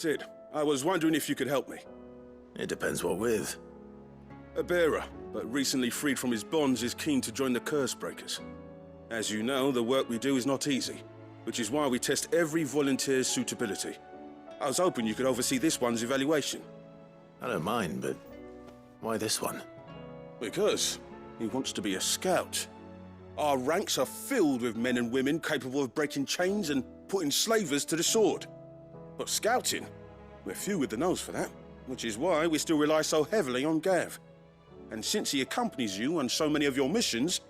Sid, I was wondering if you could help me. It depends what with. A bearer, but recently freed from his bonds, is keen to join the Curse Breakers. As you know, the work we do is not easy, which is why we test every volunteer's suitability. I was hoping you could oversee this one's evaluation. I don't mind, but why this one? Because he wants to be a scout. Our ranks are filled with men and women capable of breaking chains and putting slavers to the sword. But scouting, we're few with the nose for that, which is why we still rely so heavily on Gav. And since he accompanies you on so many of your missions,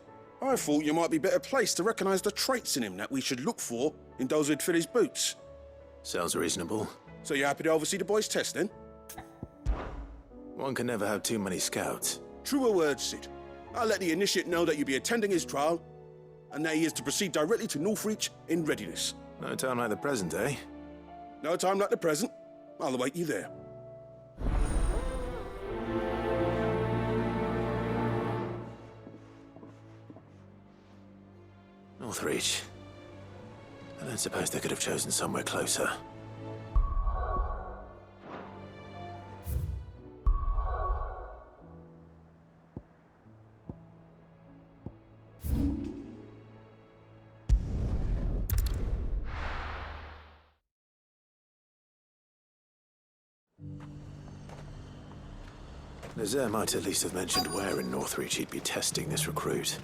I thought you might be better placed to recognize the traits in him that we should look for in those who'd fill his boots. Sounds reasonable. So you're happy to oversee the boys' test, then? One can never have too many scouts. Truer words, Sid. I'll let the initiate know that you'll be attending his trial, and that he is to proceed directly to Northreach in readiness. No time like the present, eh? No time like the present. I'll await you there. Northreach. I don't suppose they could have chosen somewhere closer. Nazaire might at least have mentioned where in Northreach he'd be testing this recruit.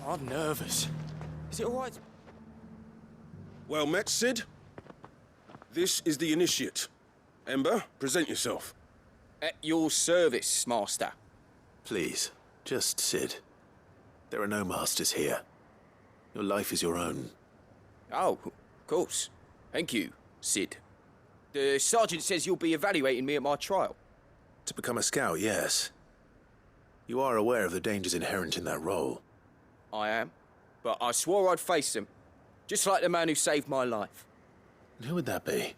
I'm nervous. Is it all right? Well met, Sid. This is the initiate. Ember, present yourself. At your service, Master. Please, just Sid. There are no masters here. Your life is your own. Oh, of course. Thank you, Sid. The sergeant says you'll be evaluating me at my trial. To become a scout, yes. You are aware of the dangers inherent in that role. I am. But I swore I'd face them. Just like the man who saved my life. And who would that be?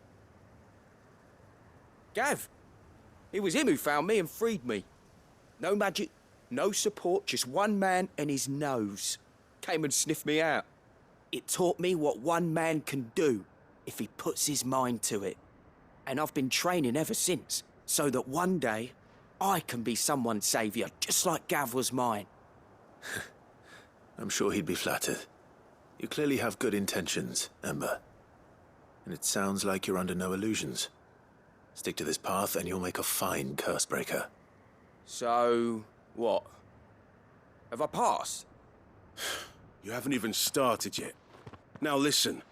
Gav. It was him who found me and freed me. No magic, no support, just one man and his nose. Came and sniffed me out. It taught me what one man can do if he puts his mind to it. And I've been training ever since, so that one day I can be someone's saviour, just like Gav was mine. I'm sure he'd be flattered. You clearly have good intentions, Ember. And it sounds like you're under no illusions. Stick to this path and you'll make a fine Cursebreaker. So, what? Have I passed? You haven't even started yet. Now listen.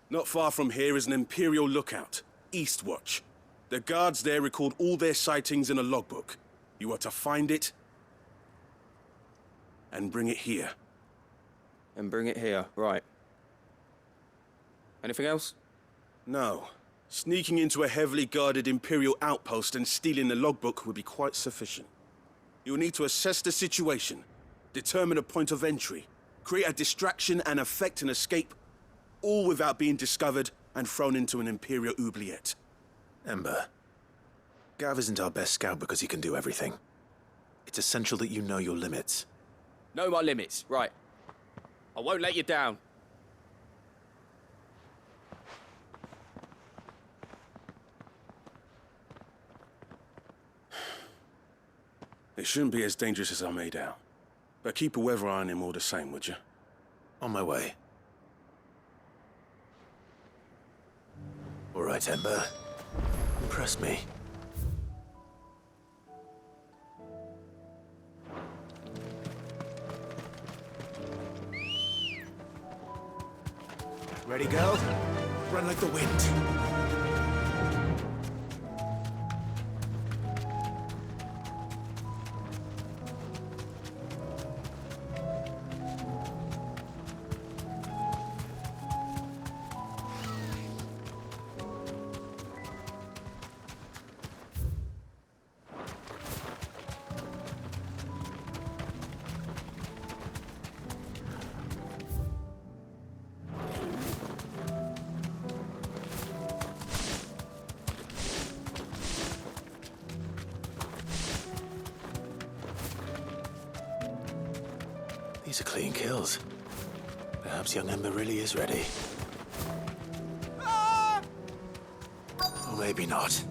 Not far from here is an Imperial lookout, Eastwatch. The guards there record all their sightings in a logbook. You are to find it and bring it here. And bring it here, right. Anything else? No. Sneaking into a heavily guarded Imperial outpost and stealing the logbook would be quite sufficient. You'll need to assess the situation, determine a point of entry, create a distraction and effect an escape, all without being discovered and thrown into an Imperial oubliette. Ember, Gav isn't our best scout because he can do everything. It's essential that you know your limits. Know my limits, right. I won't let you down. It shouldn't be as dangerous as I made out. But keep a weather eye on him all the same, would you? On my way. All right, Ember. Impress me. Ready, girl? Run like the wind. These are clean kills. Perhaps Perhaps young Ember really is ready. Or maybe not.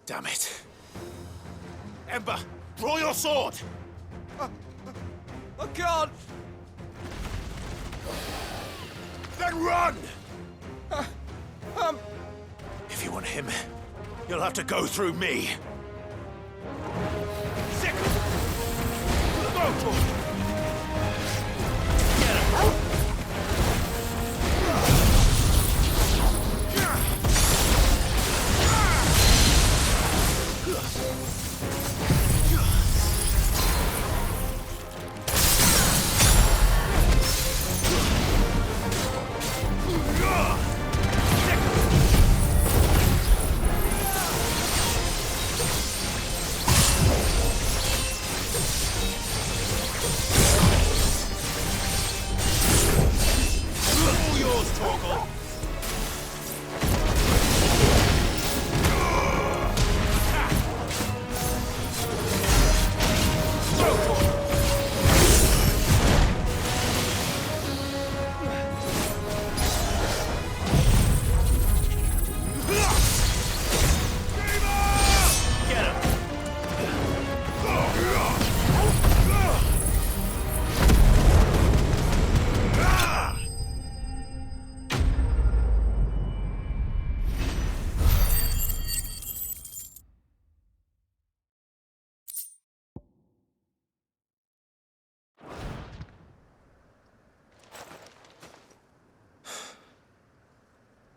Damn it. Ember, draw your sword! I can't! Then run! If you want him, you'll have to go through me. Sick! Go! Get him!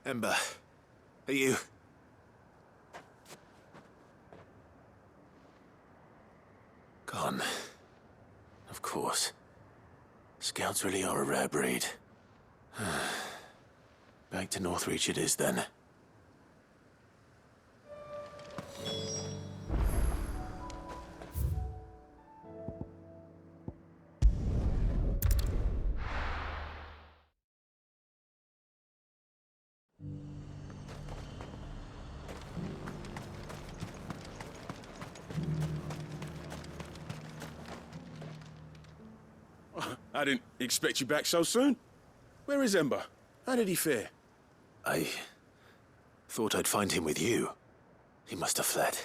Ember, are you... Gone. Of course. Scouts really are a rare breed. Back to Northreach it is, then. I didn't expect you back so soon. Where is Ember? How did he fare? I thought I'd find him with you. He must have fled.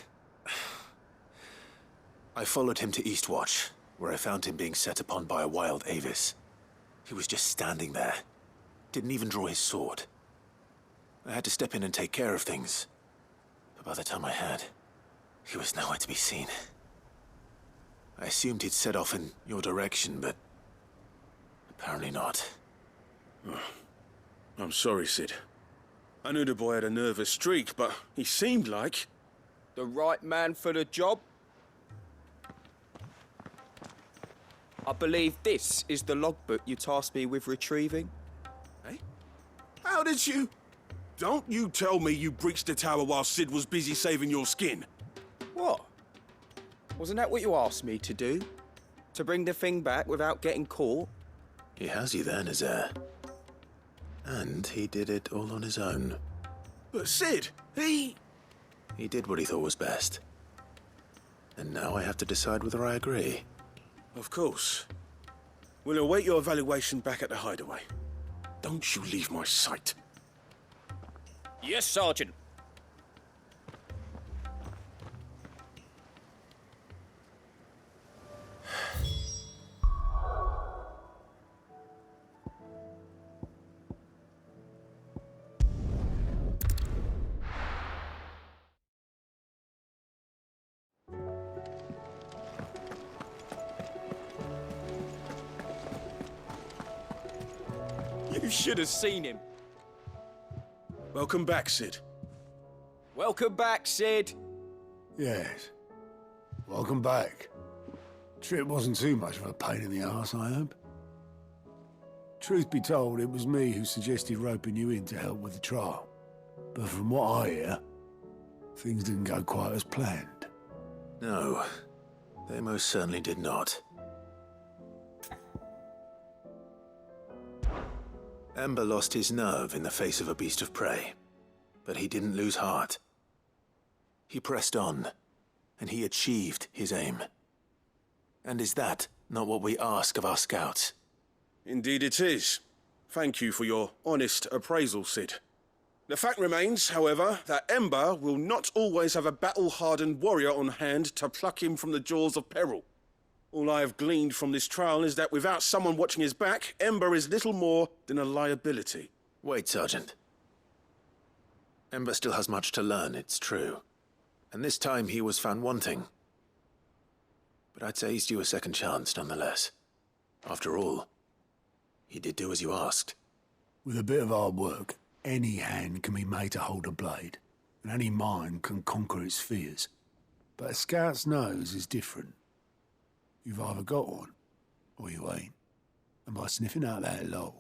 I followed him to Eastwatch, where I found him being set upon by a wild Avis. He was just standing there. Didn't even draw his sword. I had to step in and take care of things. But by the time I had, he was nowhere to be seen. I assumed he'd set off in your direction, but apparently not. I'm sorry, Sid. I knew the boy had a nervous streak, but he seemed like... The right man for the job? I believe this is the logbook you tasked me with retrieving. Eh? How did you... Don't you tell me you breached the tower while Sid was busy saving your skin. What? Wasn't that what you asked me to do? To bring the thing back without getting caught? He has you there, Nazaire. And he did it all on his own. But Sid, he did what he thought was best. And now I have to decide whether I agree. Of course. We'll await your evaluation back at the hideaway. Don't you leave my sight. Yes, Sergeant. You should have seen him. Welcome back, Sid. Welcome back, Sid. Yes. Welcome back. Trip wasn't too much of a pain in the arse, I hope. Truth be told, it was me who suggested roping you in to help with the trial. But from what I hear, things didn't go quite as planned. No, they most certainly did not. Ember lost his nerve in the face of a beast of prey, but he didn't lose heart. He pressed on, and he achieved his aim. And is that not what we ask of our scouts? Indeed it is. Thank you for your honest appraisal, Sid. The fact remains, however, that Ember will not always have a battle-hardened warrior on hand to pluck him from the jaws of peril. All I have gleaned from this trial is that without someone watching his back, Ember is little more than a liability. Wait, Sergeant. Ember still has much to learn, it's true. And this time he was found wanting. But I'd say he's due a second chance, nonetheless. After all, he did do as you asked. With a bit of hard work, any hand can be made to hold a blade, and any mind can conquer its fears. But a scout's nose is different. You've either got one, or you ain't. And by sniffing out that log,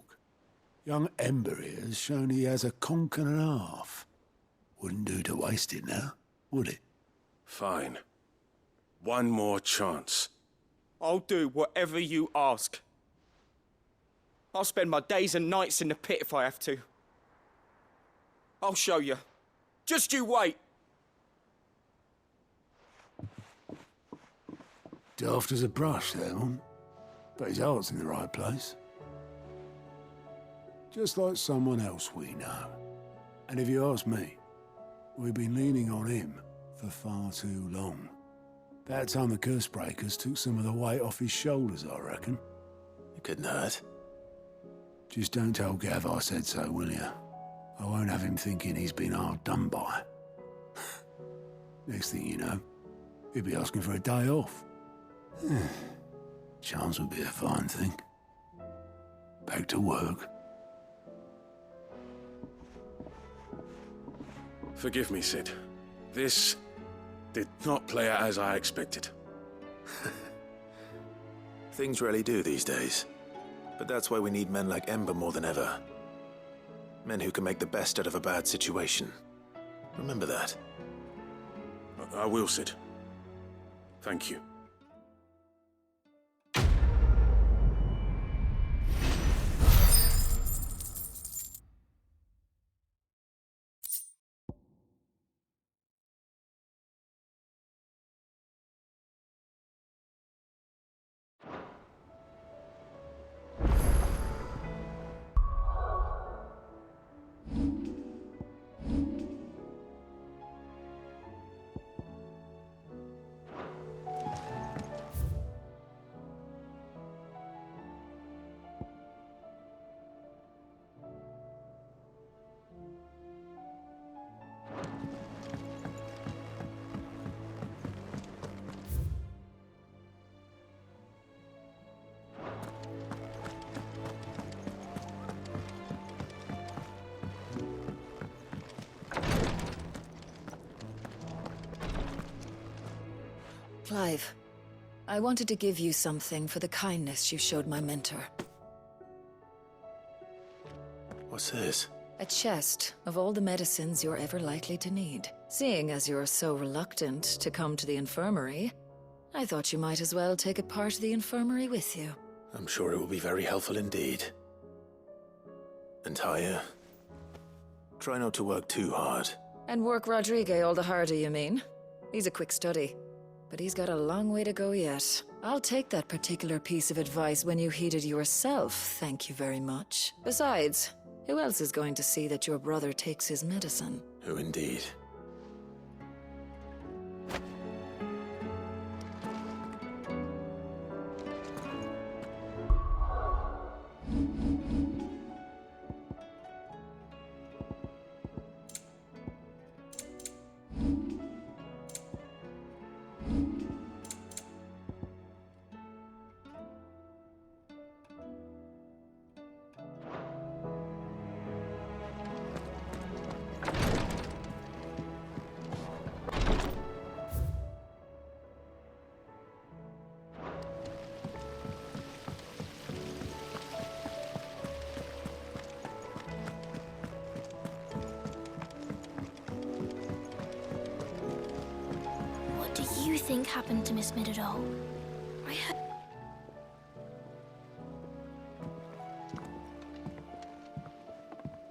young Ember here has shown he has a conch and a half. Wouldn't do to waste it now, would it? Fine. One more chance. I'll do whatever you ask. I'll spend my days and nights in the pit if I have to. I'll show you. Just you wait. Daft as a brush, that one. But his heart's in the right place. Just like someone else we know. And if you ask me, we've been leaning on him for far too long. That time the curse breakers took some of the weight off his shoulders, I reckon. It couldn't hurt. Just don't tell Gav I said so, will you? I won't have him thinking he's been hard done by. Next thing you know, he'll be asking for a day off. Chance would be a fine thing. Back to work. Forgive me, Sid. This did not play out as I expected. Things rarely do these days. But that's why we need men like Ember more than ever. Men who can make the best out of a bad situation. Remember that. I will, Sid. Thank you. Clive, I wanted to give you something for the kindness you showed my mentor. What's this? A chest of all the medicines you're ever likely to need. Seeing as you're so reluctant to come to the infirmary, I thought you might as well take a part of the infirmary with you. I'm sure it will be very helpful indeed. And Taya, try not to work too hard. And work Rodrigue all the harder, you mean? He's a quick study, but he's got a long way to go yet. I'll take that particular piece of advice when you heed it yourself, thank you very much. Besides, who else is going to see that your brother takes his medicine? Who indeed? What do you think happened to Miss Midadol? I heard...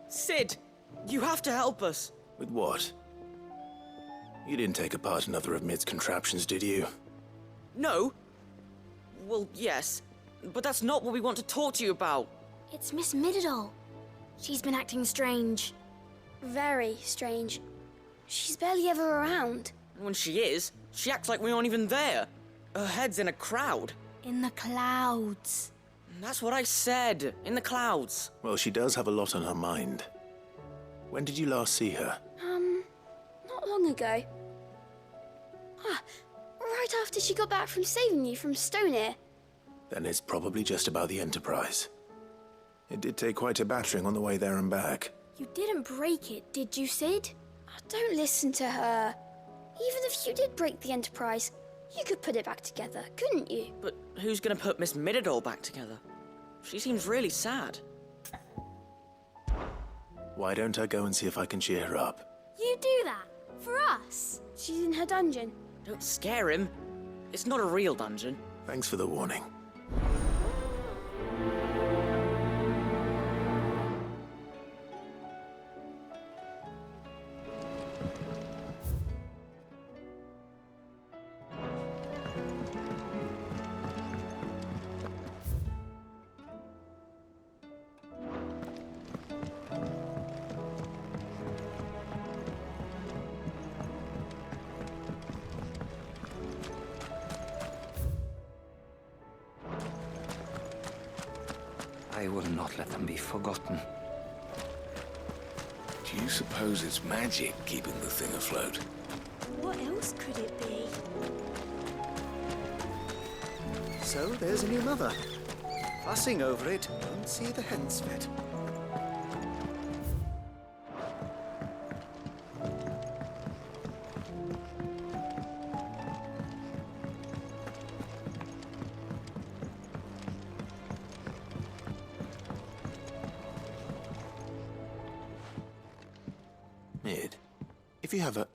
Sid, you have to help us. With what? You didn't take apart another of Mid's contraptions, did you? No? Well, yes. But that's not what we want to talk to you about. It's Miss Midadol. She's been acting strange. Very strange. She's barely ever around. And when she is, she acts like we aren't even there. Her head's in a crowd. In the clouds. That's what I said. In the clouds. Well, she does have a lot on her mind. When did you last see her? Not long ago. Right after she got back from saving you from Stonear. Then it's probably just about the Enterprise. It did take quite a battering on the way there and back. You didn't break it, did you, Sid? Don't listen to her. Even if you did break the Enterprise, you could put it back together, couldn't you? But who's gonna put Miss Midadol back together? She seems really sad. Why don't I go and see if I can cheer her up? You do that? For us? She's in her dungeon. Don't scare him. It's not a real dungeon. Thanks for the warning. I will not let them be forgotten. Do you suppose it's magic keeping the thing afloat? What else could it be? So there's a new mother. Fussing over it, don't see the hens fit. Mid, if you have a...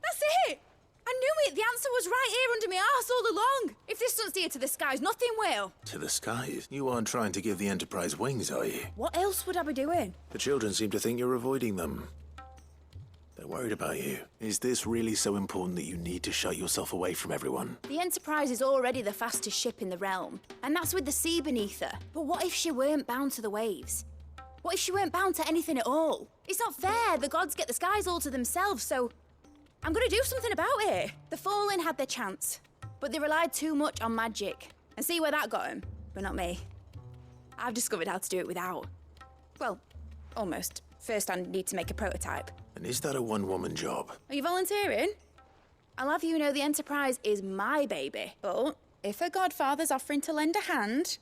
That's it! I knew it! The answer was right here under my arse all along! If this doesn't steer to the skies, nothing will! To the skies? You aren't trying to give the Enterprise wings, are you? What else would I be doing? The children seem to think you're avoiding them. They're worried about you. Is this really so important that you need to shut yourself away from everyone? The Enterprise is already the fastest ship in the realm, and that's with the sea beneath her. But what if she weren't bound to the waves? What if she weren't bound to anything at all? It's not fair. The gods get the skies all to themselves, so I'm gonna do something about it. The Fallen had their chance, but they relied too much on magic. And see where that got them, but not me. I've discovered how to do it without. Well, almost. First, I need to make a prototype. And is that a one-woman job? Are you volunteering? I'll have you know the Enterprise is my baby, but if a godfather's offering to lend a hand,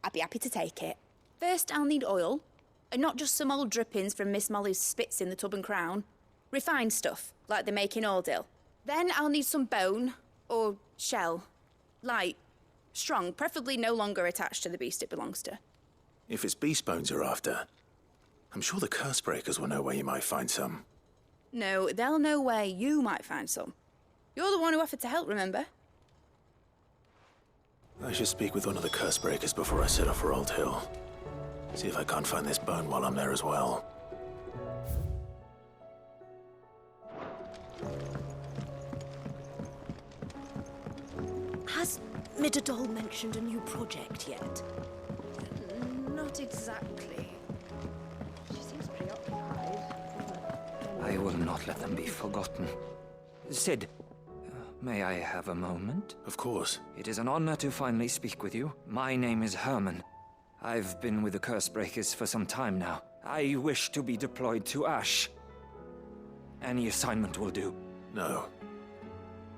I'd be happy to take it. First, I'll need oil, and not just some old drippings from Miss Molly's spits in the Tub and Crown. Refined stuff, like they make in Ordill. Then I'll need some bone, or shell. Light, strong, preferably no longer attached to the beast it belongs to. If it's beast bones you're after, I'm sure the Cursebreakers will know where you might find some. No, they'll know where you might find some. You're the one who offered to help, remember? I should speak with one of the Cursebreakers before I set off for Old Hill. See if I can't find this bone while I'm there as well. Has Midadol mentioned a new project yet? Not exactly. She seems preoccupied. I will not let them be forgotten. Sid, may I have a moment? Of course. It is an honor to finally speak with you. My name is Herman. I've been with the Cursebreakers for some time now. I wish to be deployed to Ash. Any assignment will do. No.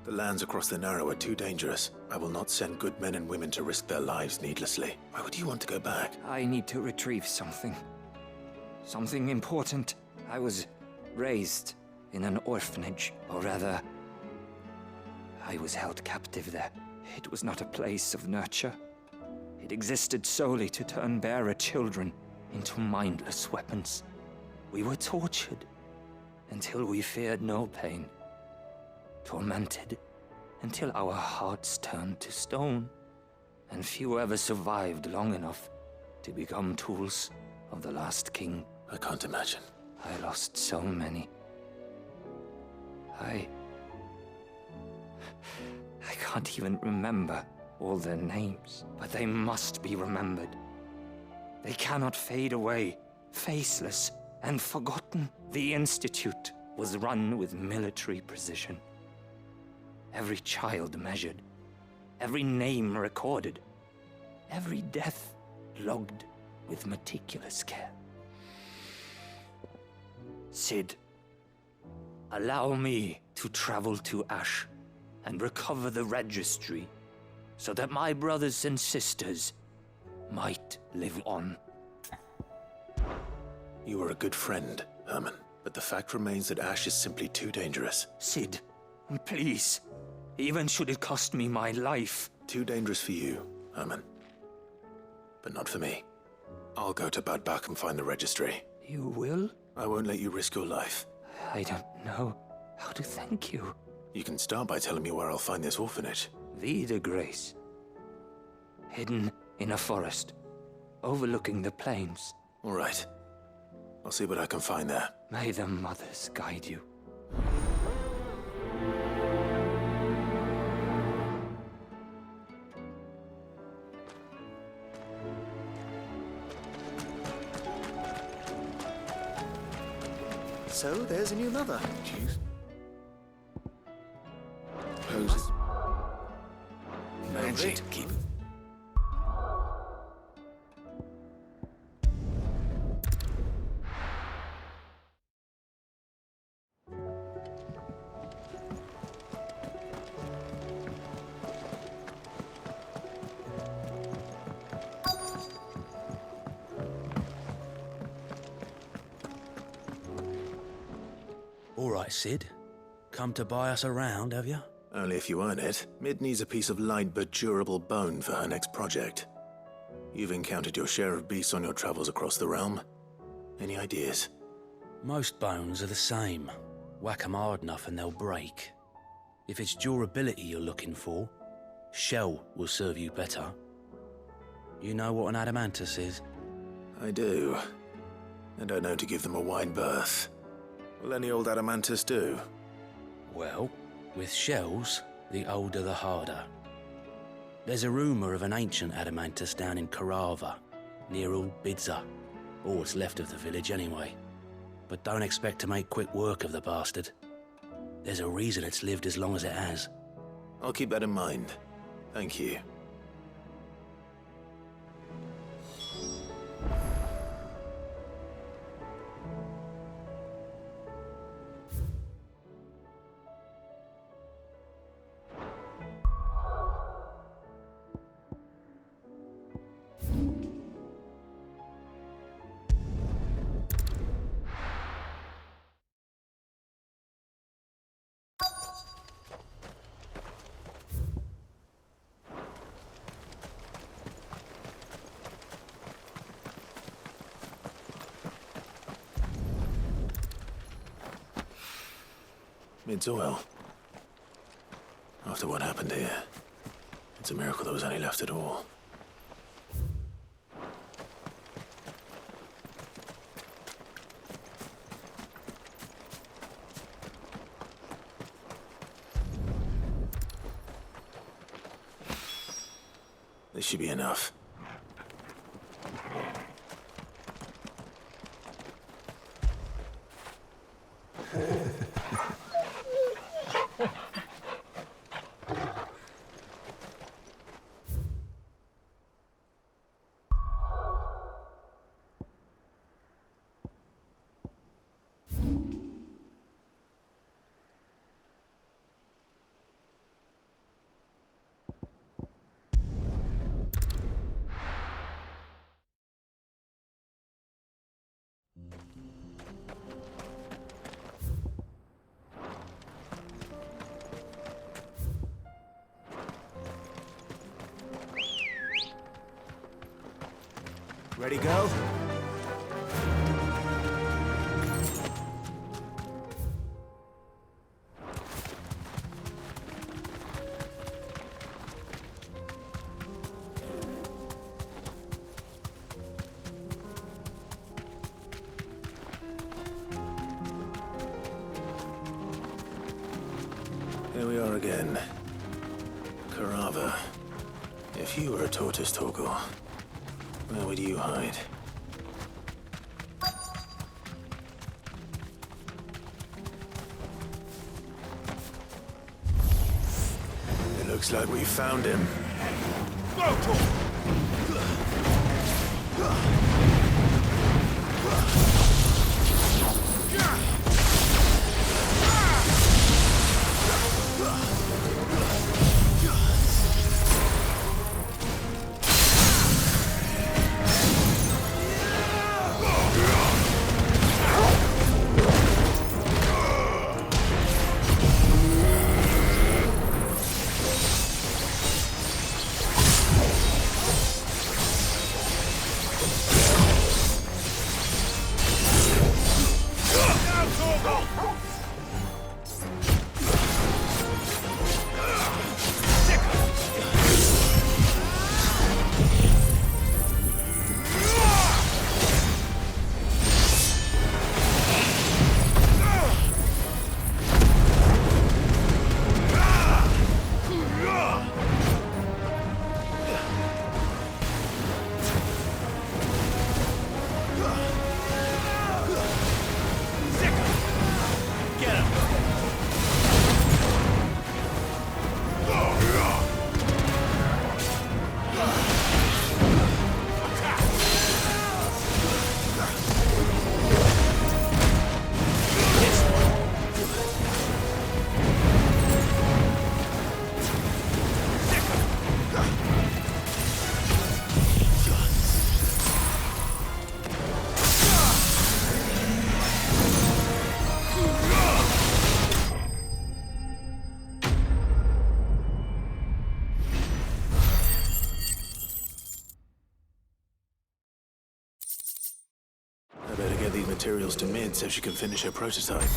The lands across the Narrow are too dangerous. I will not send good men and women to risk their lives needlessly. Why would you want to go back? I need to retrieve something. Something important. I was raised in an orphanage, or rather, I was held captive there. It was not a place of nurture. It existed solely to turn bearer children into mindless weapons. We were tortured until we feared no pain. Tormented until our hearts turned to stone, and few ever survived long enough to become tools of the last king. I can't imagine. I lost so many. I can't even remember all their names, but they must be remembered. They cannot fade away, faceless and forgotten. The Institute was run with military precision. Every child measured, every name recorded, every death logged with meticulous care. Sid, allow me to travel to Ash and recover the registry so that my brothers and sisters might live on. You were a good friend, Herman, but the fact remains that Ash is simply too dangerous. Sid, please, even should it cost me my life. Too dangerous for you, Herman, but not for me. I'll go to Bad Bach and find the registry. You will? I won't let you risk your life. I don't know how to thank you. You can start by telling me where I'll find this orphanage. Vie de Grace. Hidden in a forest, overlooking the plains. All right. I'll see what I can find there. May the mothers guide you. So there's a new mother. Jeez. Poses. Magic keep. All right, Sid. Come to buy us around, have you? Only if you earn it. Mid needs a piece of light but durable bone for her next project. You've encountered your share of beasts on your travels across the realm. Any ideas? Most bones are the same. Whack 'em hard enough and they'll break. If it's durability you're looking for, shell will serve you better. You know what an adamantus is? I do. I don't know to give them a wide berth. Will any old adamantus do? Well, with shells, the older the harder. There's a rumour of an ancient adamantus down in Karava, near Old Bidza. All what's left of the village anyway. But don't expect to make quick work of the bastard. There's a reason it's lived as long as it has. I'll keep that in mind. Thank you. Mid's oil. After what happened here, it's a miracle there was any left at all. This should be enough. Ready, go? again. Carava. If you were a tortoise, Torgor, where would you hide? It looks like we found him. I better get these materials to Mid so she can finish her prototype.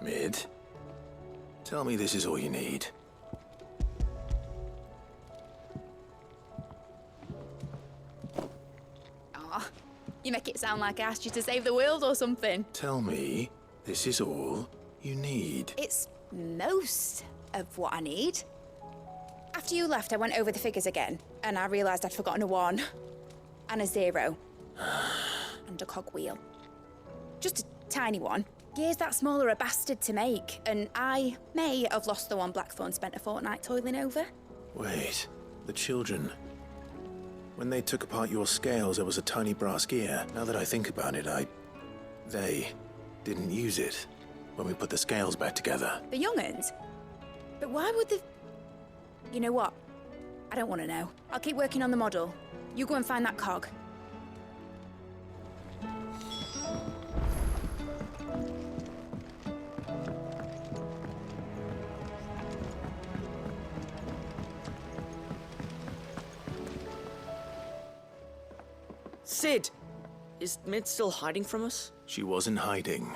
Mid, tell me this is all you need. Aw, you make it sound like I asked you to save the world or something. Tell me this is all you need. It's most of what I need. After you left, I went over the figures again, and I realised I'd forgotten a 1, and a 0, and a cogwheel. Just a tiny one. Gears that small are a bastard to make, and I may have lost the one Blackthorn spent a fortnight toiling over. Wait, the children. When they took apart your scales, there was a tiny brass gear. Now that I think about it, they didn't use it when we put the scales back together. The young'uns? But why would the... You know what? I don't want to know. I'll keep working on the model. You go and find that cog. Sid! Is Mid still hiding from us? She wasn't hiding.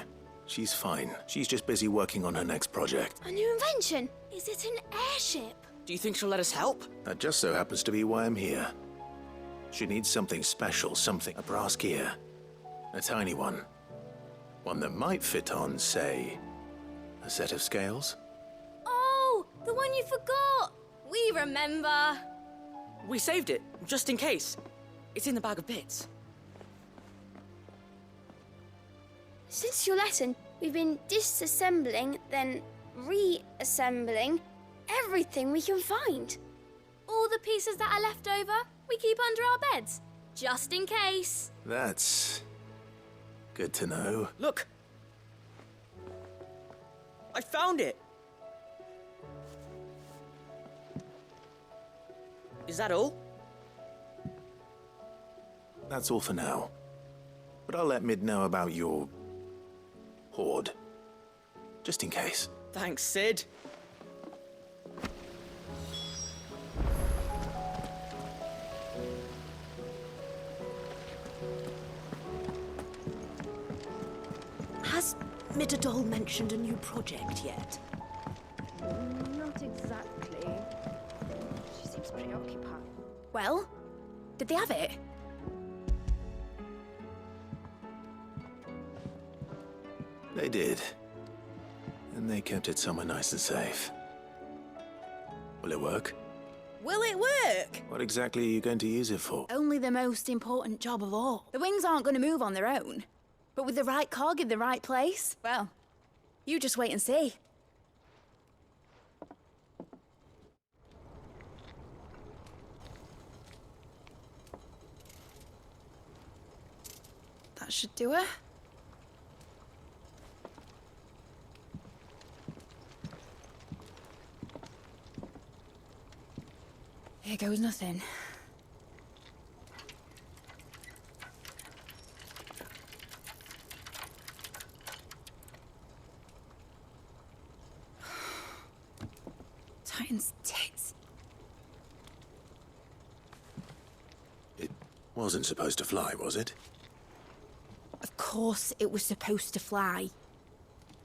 She's fine. She's just busy working on her next project. A new invention? Is it an airship? Do you think she'll let us help? That just so happens to be why I'm here. She needs something special, a brass gear. A tiny one. One that might fit on, say, a set of scales. Oh, the one you forgot! We remember! We saved it, just in case. It's in the bag of bits. Since your lesson, we've been disassembling, then reassembling everything we can find. All the pieces that are left over, we keep under our beds, just in case. That's good to know. Look! I found it! Is that all? That's all for now. But I'll let Mid know about your hoard. Just in case. Thanks, Sid. Mitterdol mentioned a new project yet? Not exactly. She seems preoccupied. Well, did they have it? They did. And they kept it somewhere nice and safe. Will it work? Will it work? What exactly are you going to use it for? Only the most important job of all. The wings aren't going to move on their own. But with the right cog in the right place, well, you just wait and see. That should do her. Here goes nothing. Titan's tits. It wasn't supposed to fly, was it? Of course it was supposed to fly.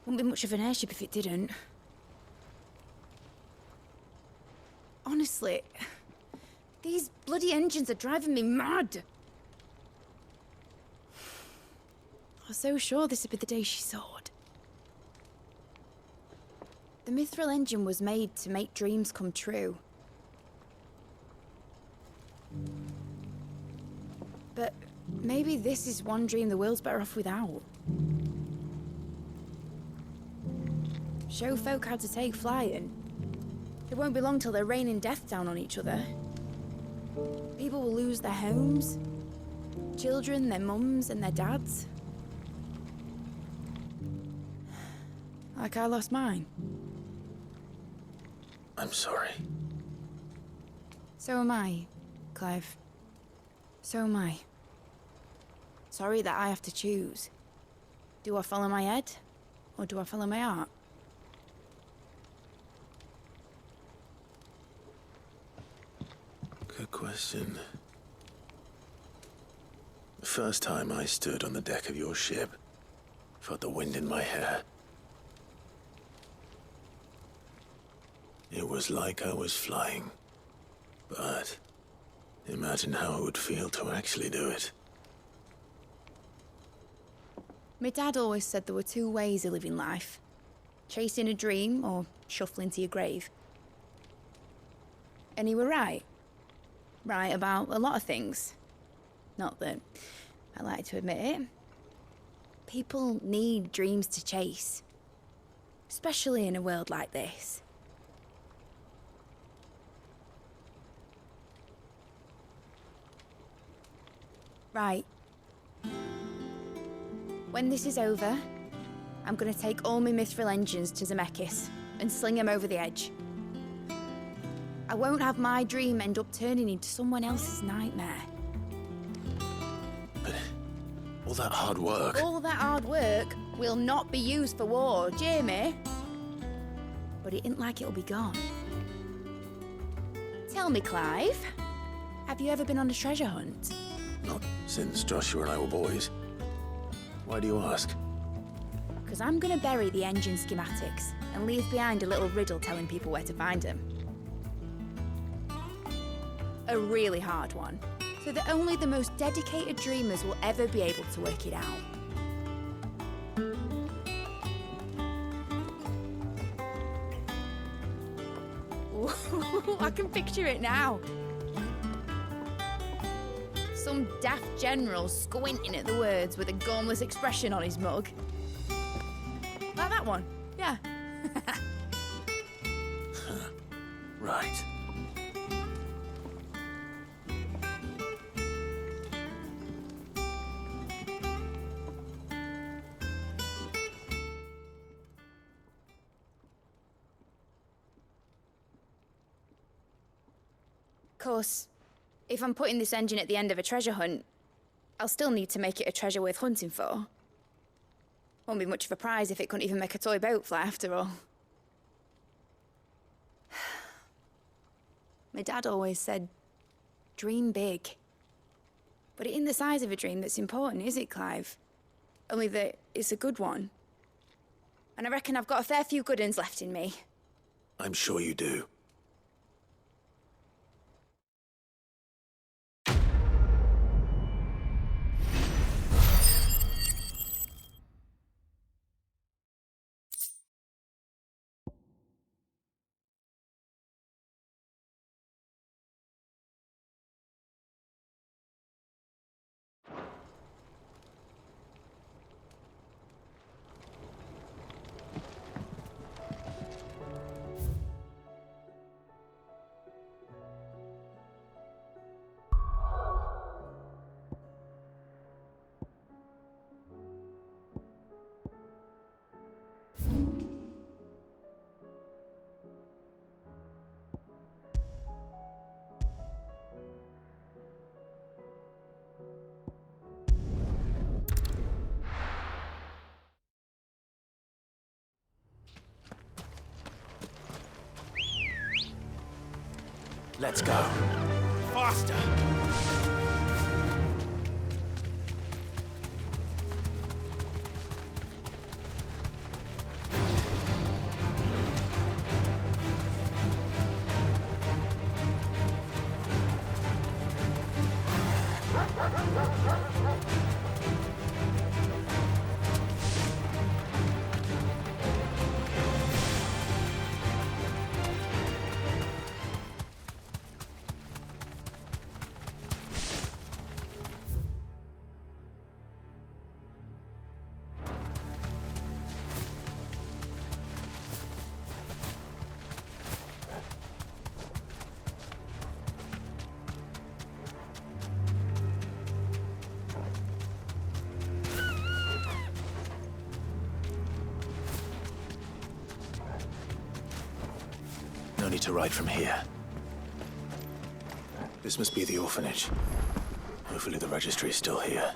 Wouldn't be much of an airship if it didn't. Honestly, these bloody engines are driving me mad. I was so sure this would be the day she soared. The Mithril engine was made to make dreams come true. But maybe this is one dream the world's better off without. Show folk how to take flying. It won't be long till they're raining death down on each other. People will lose their homes. Children, their mums and their dads. Like I lost mine. I'm sorry. So am I, Clive. So am I. Sorry that I have to choose. Do I follow my head, or do I follow my heart? Good question. The first time I stood on the deck of your ship, felt the wind in my hair. It was like I was flying. But imagine how it would feel to actually do it. My dad always said there were two ways of living life. Chasing a dream or shuffling to your grave. And he were right. Right about a lot of things. Not that I like to admit it. People need dreams to chase. Especially in a world like this. Right. When this is over, I'm gonna take all my Mithril engines to Zemeckis and sling them over the edge. I won't have my dream end up turning into someone else's nightmare. But all that hard work... All that hard work will not be used for war, Jamie. But it ain't like it'll be gone. Tell me, Clive, have you ever been on a treasure hunt? Not since Joshua and I were boys. Why do you ask? Because I'm gonna bury the engine schematics and leave behind a little riddle telling people where to find them. A really hard one, so that only the most dedicated dreamers will ever be able to work it out. Ooh, I can picture it now. Some daft general squinting at the words with a gormless expression on his mug. Like that one, yeah. Right. Of course, if I'm putting this engine at the end of a treasure hunt, I'll still need to make it a treasure worth hunting for. Won't be much of a prize if it couldn't even make a toy boat fly after all. My dad always said, dream big. But it ain't the size of a dream that's important, is it, Clive? Only that it's a good one. And I reckon I've got a fair few good uns left in me. I'm sure you do. Let's go. Faster! No need to ride from here. This must be the orphanage. Hopefully the registry is still here.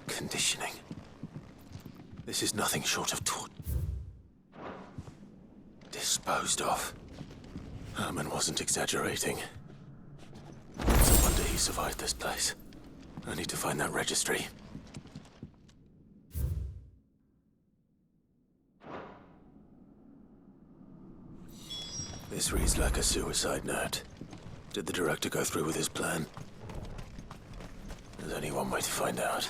Conditioning. This is nothing short of torture. Disposed of. Herman wasn't exaggerating. It's a wonder he survived this place. I need to find that registry. This reads like a suicide note. Did the director go through with his plan? There's only one way to find out.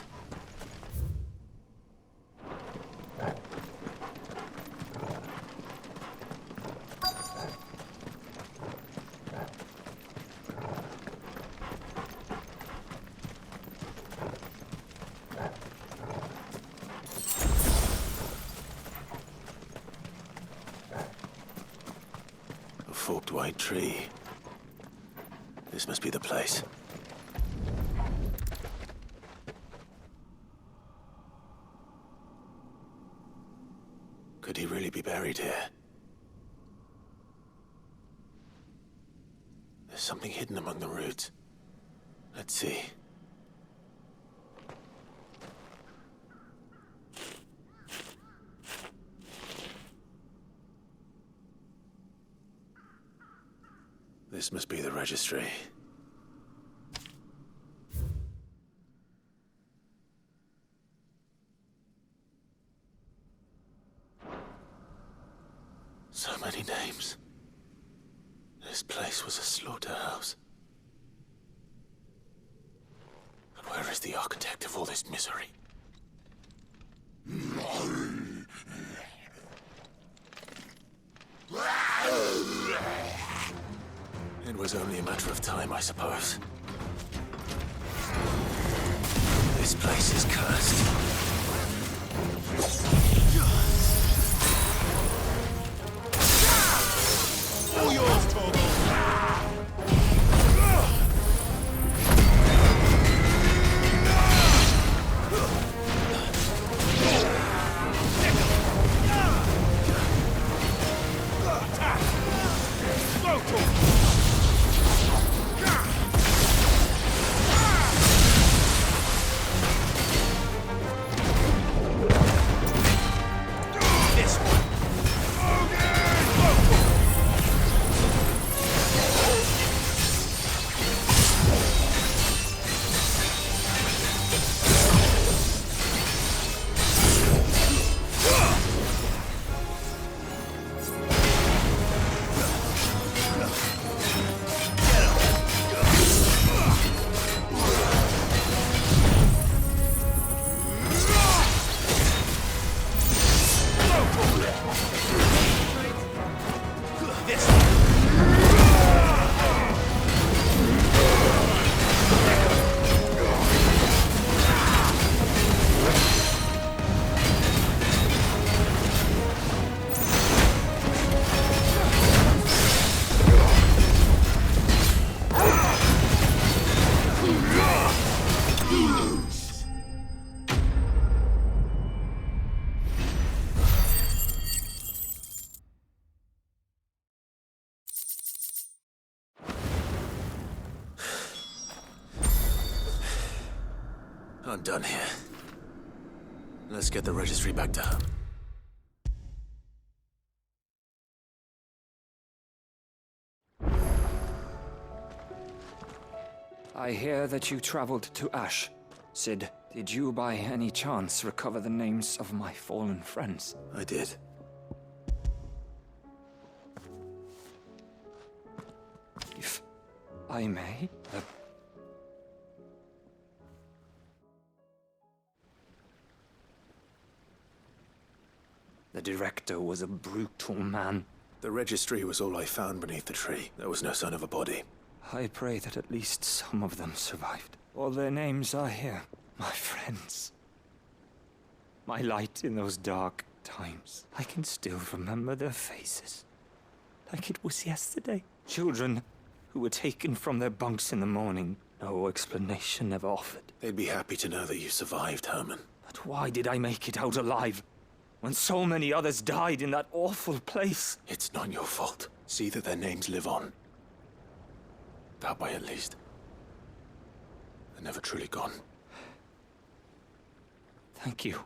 Forked white tree. This must be the place. Could he really be buried here? There's something hidden among the roots. Let's see. This must be the registry. So many names. This place was a slaughterhouse. But where is the architect of all this misery? It was only a matter of time, I suppose. This place is cursed. All yours, Torgal! I'm done here. Let's get the registry back to her. I hear that you traveled to Ash. Sid, did you by any chance recover the names of my fallen friends? I did. If I may, the director was a brutal man. The registry was all I found beneath the tree. There was no sign of a body. I pray that at least some of them survived. All their names are here, my friends. My light in those dark times. I can still remember their faces, like it was yesterday. Children who were taken from their bunks in the morning. No explanation ever offered. They'd be happy to know that you survived, Herman. But why did I make it out alive, when so many others died in that awful place? It's not your fault. See that their names live on. That way, at least. They're never truly gone. Thank you.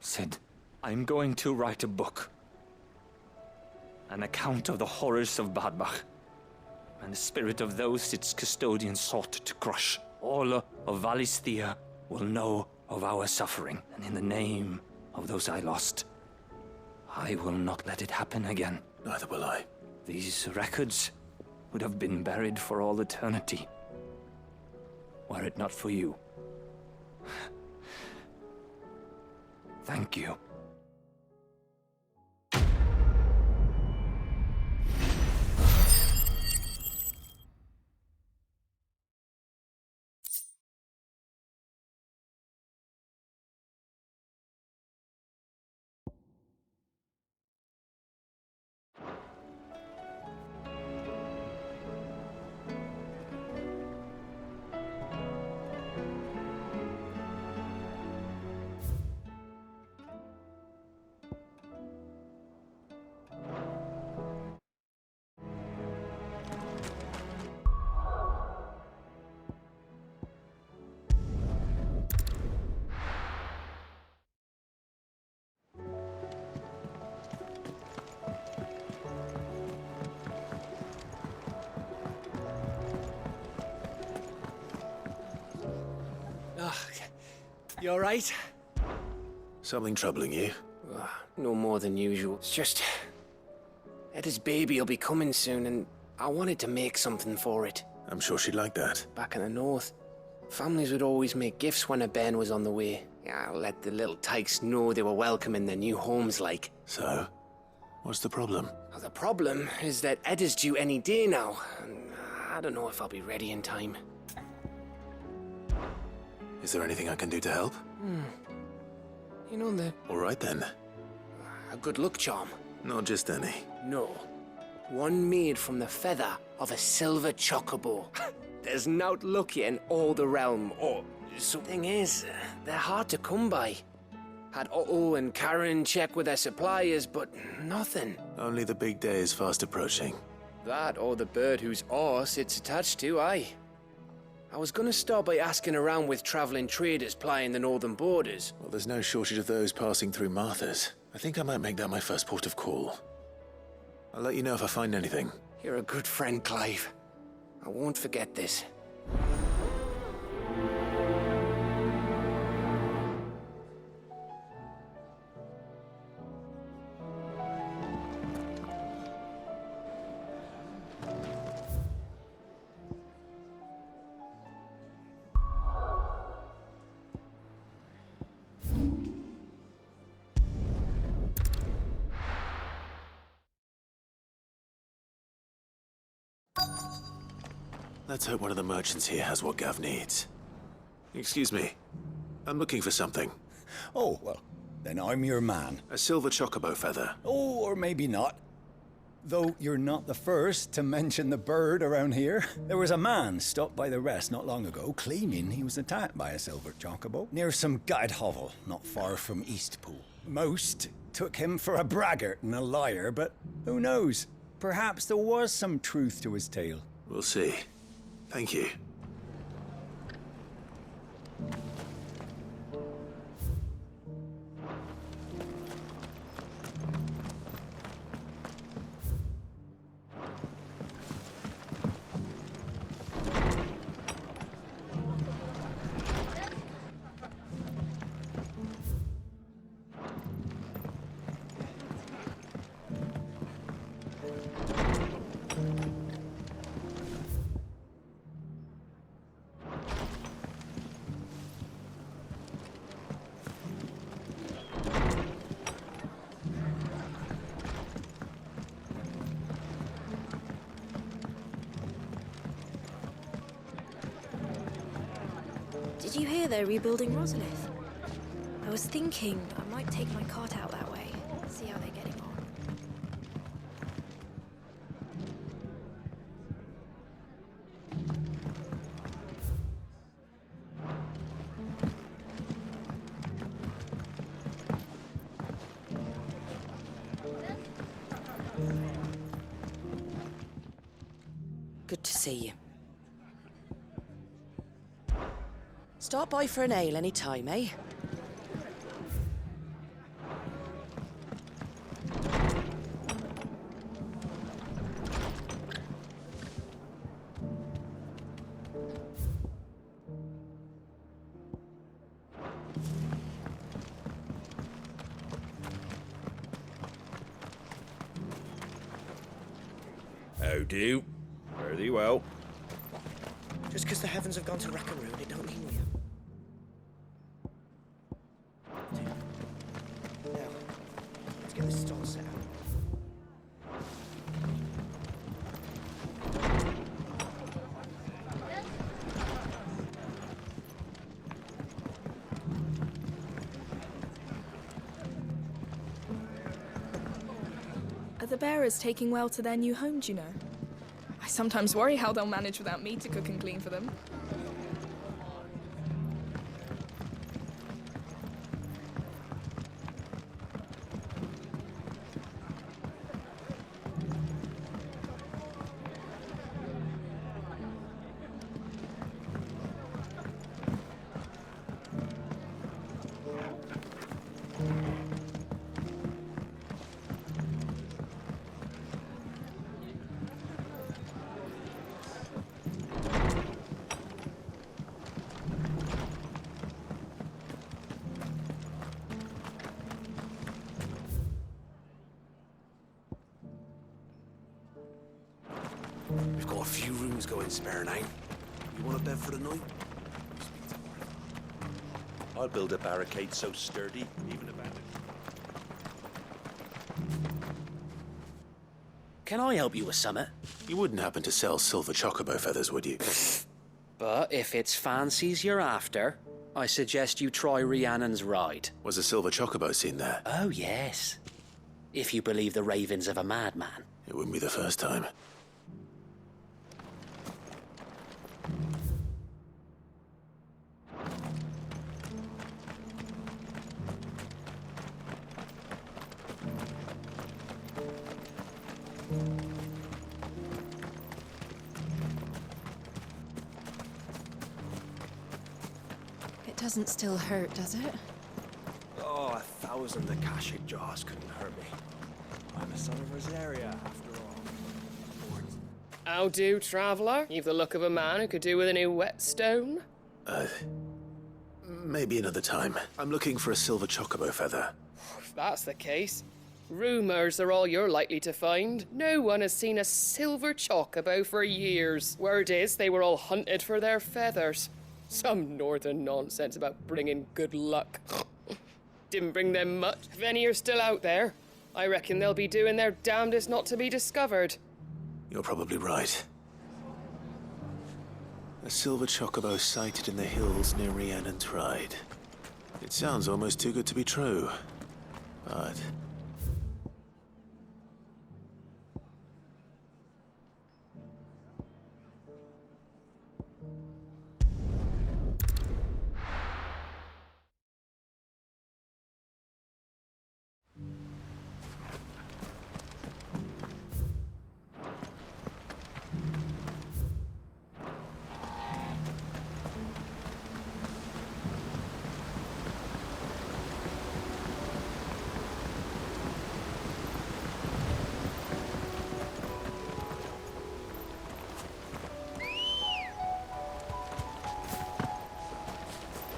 Sid, I'm going to write a book. An account of the horrors of Badbach, and the spirit of those its custodians sought to crush. All of Valisthea will know of our suffering, and in the name of those I lost, I will not let it happen again. Neither will I. These records would have been buried for all eternity, were it not for you. Thank you. You all right? Something troubling you? No more than usual. It's just... Etta's baby will be coming soon, and I wanted to make something for it. I'm sure she'd like that. Back in the north, families would always make gifts when a bairn was on the way. Yeah, I'll let the little tykes know they were welcome in their new homes, like. So, what's the problem? Well, the problem is that Etta's due any day now, and I don't know if I'll be ready in time. Is there anything I can do to help? You know, All right, then. a good luck charm. Not just any. No. One made from the feather of a silver chocobo. There's naught lucky in all the realm, or... So thing is, they're hard to come by. Had Otto and Karen check with their suppliers, but nothing. Only the big day is fast approaching. That or the bird whose horse it's attached to, aye. I was gonna start by asking around with traveling traders plying the northern borders. Well, there's no shortage of those passing through Martha's. I think I might make that my first port of call. I'll let you know if I find anything. You're a good friend, Clive. I won't forget this. Let's hope one of the merchants here has what Gav needs. Excuse me. I'm looking for something. Oh, well, then I'm your man. A silver chocobo feather. Oh, or maybe not. Though you're not the first to mention the bird around here. There was a man stopped by the rest not long ago, claiming he was attacked by a silver chocobo near some gutted hovel not far from Eastpool. Most took him for a braggart and a liar, but who knows? Perhaps there was some truth to his tale. We'll see. Thank you. Did you hear they're rebuilding Rosalith? I was thinking I might take my cart out that way, see how they're getting on. Good to see you. Stop by for an ale any time, eh? How do? Fare thee well. Just because the heavens have gone to Rackaroon, it don't mean we have. Now, let's get this stall set up. Are the bearers taking well to their new home, do you know? I sometimes worry how they'll manage without me to cook and clean for them. We've got a few rooms going spare now. You want a bed for the night? I'll build a barricade so sturdy, even abandoned. Can I help you with something? You wouldn't happen to sell silver chocobo feathers, would you? But if it's fancies you're after, I suggest you try Rhiannon's ride. Was a silver chocobo seen there? Oh, yes. If you believe the ravings of a madman. It wouldn't be the first time. It doesn't still hurt, does it? Oh, 1,000 Akashic jars couldn't hurt me. I'm a son of Rosaria, after all. How do, traveller? You've the look of a man who could do with a new whetstone. Maybe another time. I'm looking for a silver chocobo feather. If that's the case, rumours are all you're likely to find. No one has seen a silver chocobo for years. Word is they were all hunted for their feathers. Some northern nonsense about bringing good luck. Didn't bring them much. If any are still out there, I reckon they'll be doing their damnedest not to be discovered. You're probably right. A silver chocobo sighted in the hills near Rhiannon's Ride. It sounds almost too good to be true. But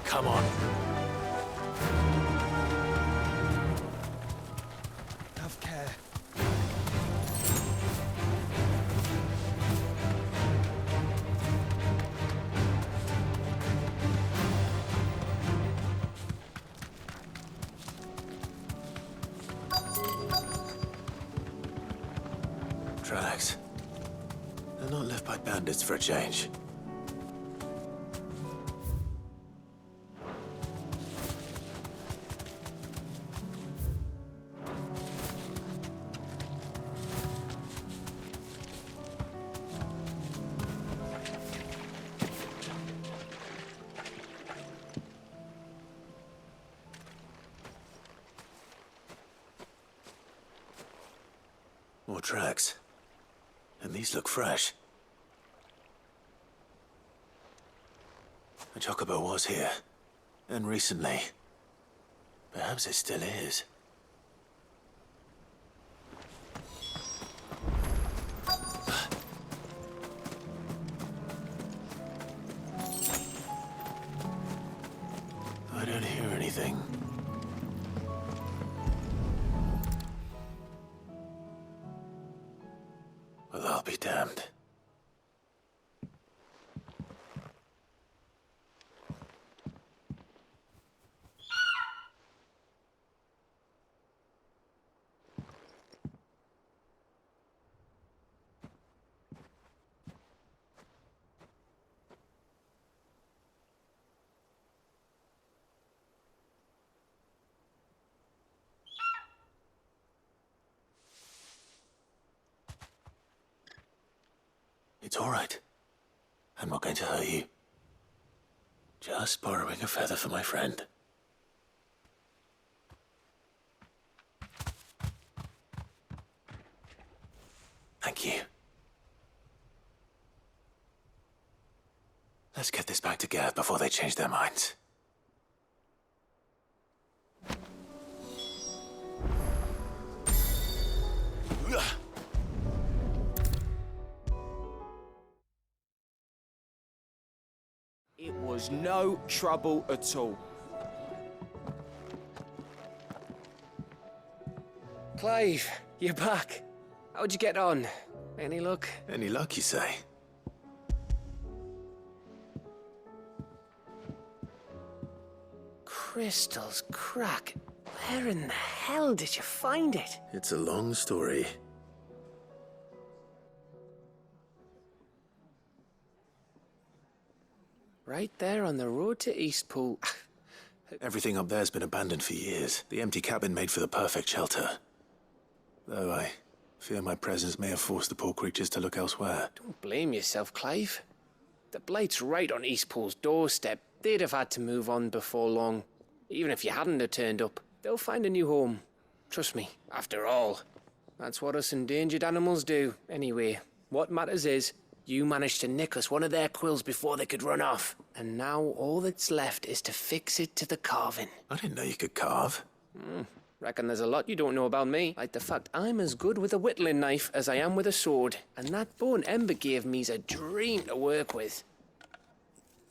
Come on. Have care. tracks. They're not left by bandits for a change. More tracks. And these look fresh. A chocobo was here. And recently. Perhaps it still is. I don't hear anything. Well, I'll be damned. It's all right. I'm not going to hurt you. Just borrowing a feather for my friend. Thank you. Let's get this back to Gav before they change their minds. It was no trouble at all. Clive, you're back. How'd you get on? Any luck? Any luck, you say? Crystal's crack. Where in the hell did you find it? It's a long story. Right there on the road to Eastpool. Everything up there's been abandoned for years. The empty cabin made for the perfect shelter. Though I fear my presence may have forced the poor creatures to look elsewhere. Don't blame yourself, Clive. The blight's right on Eastpool's doorstep. They'd have had to move on before long. Even if you hadn't have turned up, they'll find a new home. Trust me, after all. That's what us endangered animals do, anyway. What matters is, you managed to nick us one of their quills before they could run off. And now all that's left is to fix it to the carving. I didn't know you could carve. Reckon there's a lot you don't know about me. Like the fact I'm as good with a whittling knife as I am with a sword. And that bone Ember gave me's a dream to work with.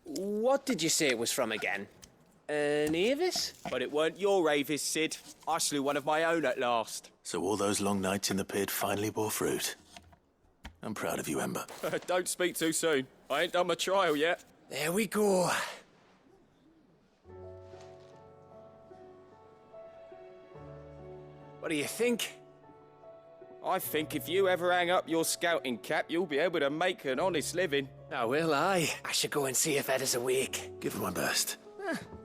What did you say it was from again? An Avis? But it weren't your Avis, Sid. I slew one of my own at last. So all those long nights in the pit finally bore fruit. I'm proud of you, Ember. Don't speak too soon. I ain't done my trial yet. There we go. What do you think? I think if you ever hang up your scouting cap, you'll be able to make an honest living. Oh, will I? I should go and see if Ed is awake. Give it my best.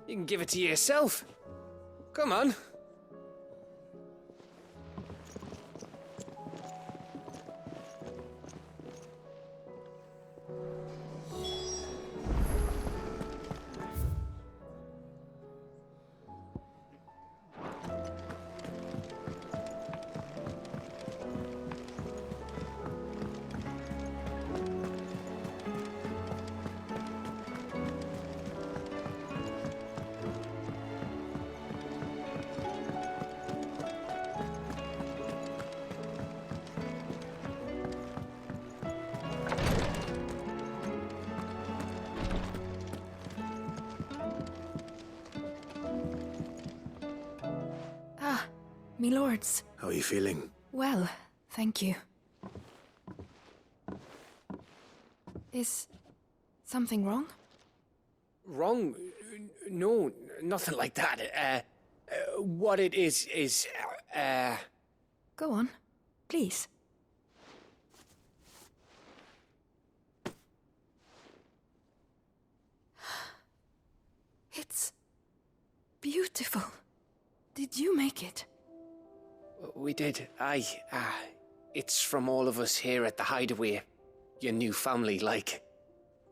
You can give it to yourself. Come on. Me lords. How are you feeling? Well, thank you. Is something wrong? Wrong? No, nothing like that. What it is... Go on, please. It's beautiful. Did you make it? We did, aye. It's from all of us here at the Hideaway. Your new family, like.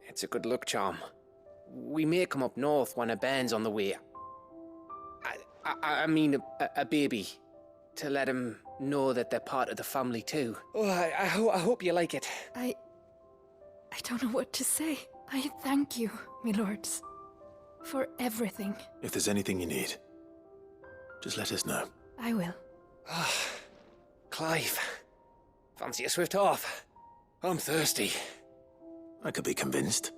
It's a good luck charm. We may come up north when a bairn's on the way. I mean, a baby. to let him know that they're part of the family too. Oh, I hope you like it. I don't know what to say. I thank you, my lords, for everything. If there's anything you need, just let us know. I will. Clive, fancy a swift off? I'm thirsty. I could be convinced.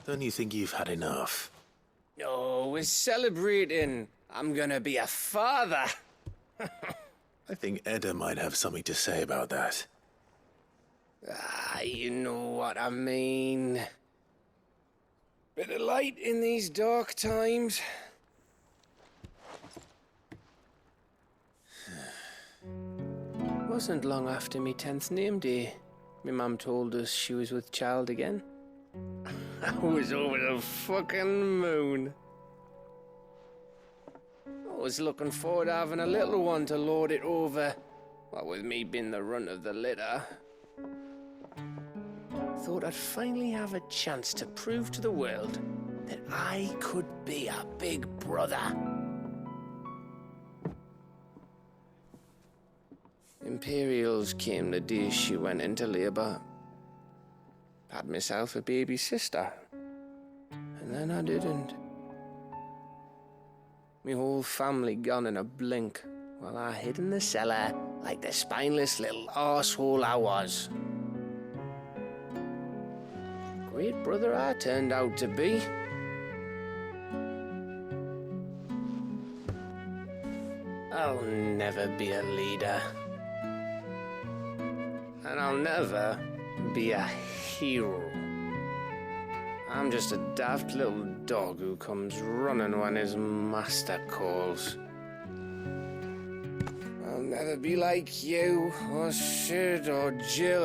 Don't you think you've had enough? Oh, we're celebrating. I'm gonna be a father. I think Edda might have something to say about that. You know what I mean. Bit of light in these dark times. Wasn't long after me 10th name day, my mum told us she was with child again. I was over the fucking moon. I was looking forward to having a little one to lord it over, what with me being the runt of the litter. Thought I'd finally have a chance to prove to the world that I could be a big brother. Imperials came the day she went into labour. Had myself a baby sister, and then I didn't. Me whole family gone in a blink, while I hid in the cellar like the spineless little arsehole I was. Great brother I turned out to be. I'll never be a leader. And I'll never be a hero. I'm just a daft little dog who comes running when his master calls. I'll never be like you, or Sid, or Jill.